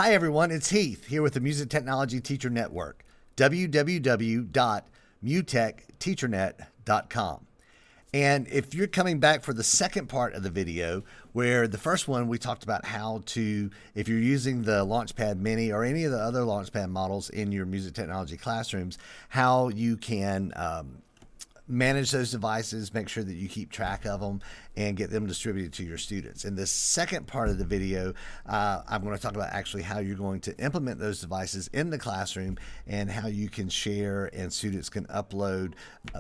Hi everyone, it's Heath here with the Music Technology Teacher Network, www.mutechteachernet.com. And if you're coming back for the second part of the video, where the first one we talked about how to, if you're using the Launchpad Mini or any of the other Launchpad models in your music technology classrooms, how you can manage those devices, make sure that you keep track of them, and get them distributed to your students. In this second part of the video, I'm going to talk about actually how you're going to implement those devices in the classroom and how you can share and students can upload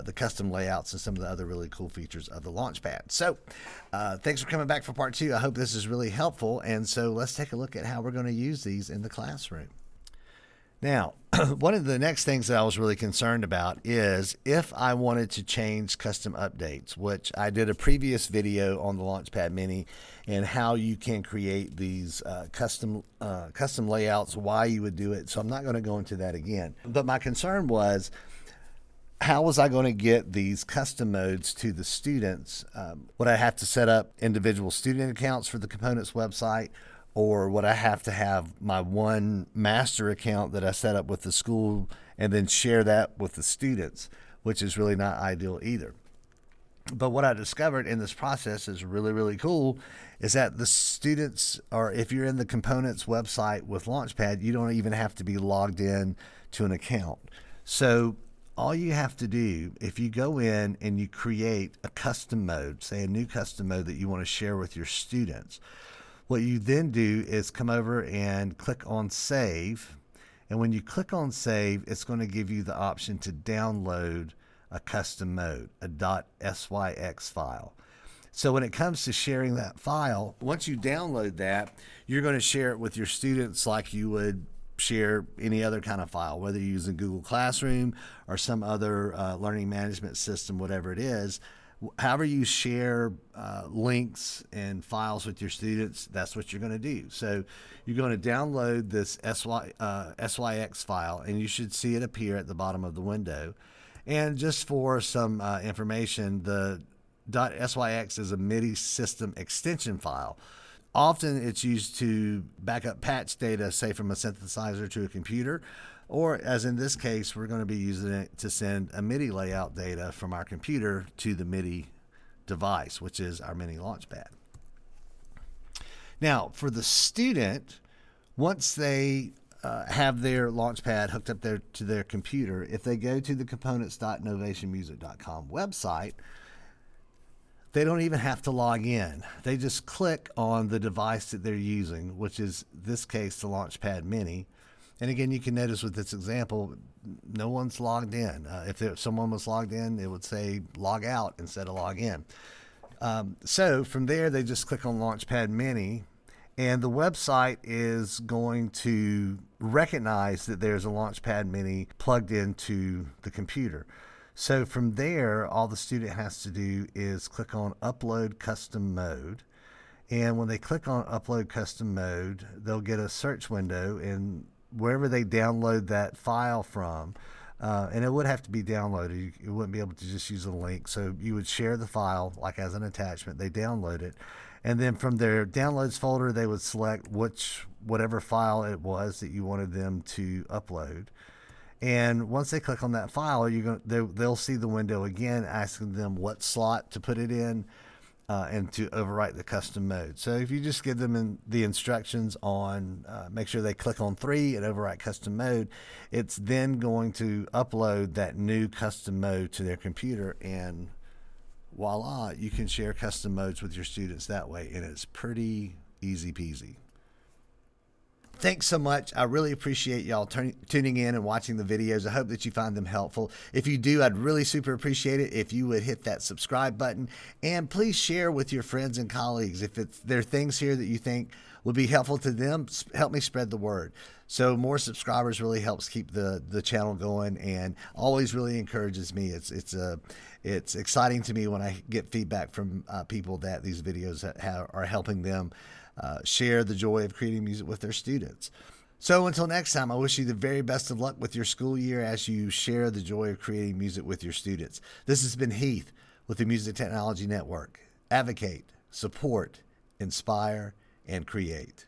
the custom layouts and some of the other really cool features of the Launchpad. So thanks for coming back for part two. I hope this is really helpful. And so let's take a look at how we're going to use these in the classroom. Now, one of the next things that I was really concerned about is if I wanted to change custom updates, which I did a previous video on the Launchpad Mini and how you can create these custom layouts, why you would do it. So I'm not going to go into that again. But my concern was, how was I going to get these custom modes to the students? Would I have to set up individual student accounts for the components website? Or would I have to have my one master account that I set up with the school and then share that with the students, which is really not ideal either. But what I discovered in this process is really, really cool, is that the students, or if you're in the components website with Launchpad, you don't even have to be logged in to an account. So all you have to do, if you go in and you create a custom mode, say a new custom mode that you want to share with your students, what you then do is come over and click on Save. And when you click on Save, it's going to give you the option to download a custom mode, a .syx file. So when it comes to sharing that file, once you download that, you're going to share it with your students like you would share any other kind of file, whether you're using Google Classroom or some other learning management system, whatever it is. However you share links and files with your students, that's what you're going to do. So you're going to download this SYX file, and you should see it appear at the bottom of the window. And just for some information, the .syx is a MIDI system extension file. Often it's used to back up patch data, say from a synthesizer to a computer, or as in this case, we're going to be using it to send a MIDI layout data from our computer to the MIDI device, which is our mini Launchpad. Now, for the student, once they have their Launchpad hooked up to their computer, if they go to the components.novationmusic.com website, they don't even have to log in. They just click on the device that they're using, which is, this case, the Launchpad Mini. And again, you can notice with this example, no one's logged in. If someone was logged in, it would say log out instead of log in. So from there, they just click on Launchpad Mini, and the website is going to recognize that there's a Launchpad Mini plugged into the computer. So from there, all the student has to do is click on Upload Custom Mode. And when they click on Upload Custom Mode, they'll get a search window, and wherever they download that file from, and it would have to be downloaded. You wouldn't be able to just use a link. So you would share the file like as an attachment. They download it. And then from their downloads folder, they would select whatever file it was that you wanted them to upload. And once they click on that file, they'll see the window again asking them what slot to put it in, and to overwrite the custom mode. So if you just give them the instructions on, make sure they click on 3 and overwrite custom mode, it's then going to upload that new custom mode to their computer, and voila, you can share custom modes with your students that way, and it's pretty easy peasy. Thanks so much. I really appreciate y'all tuning in and watching the videos. I hope that you find them helpful. If you do, I'd really super appreciate it if you would hit that subscribe button, and please share with your friends and colleagues. If there are things here that you think would be helpful to them, help me spread the word. So more subscribers really helps keep the channel going, and always really encourages me. It's exciting to me when I get feedback from people that these videos are helping them share the joy of creating music with their students. So until next time, I wish you the very best of luck with your school year as you share the joy of creating music with your students. This has been Heath with the Music Technology Network. Advocate, support, inspire, and create.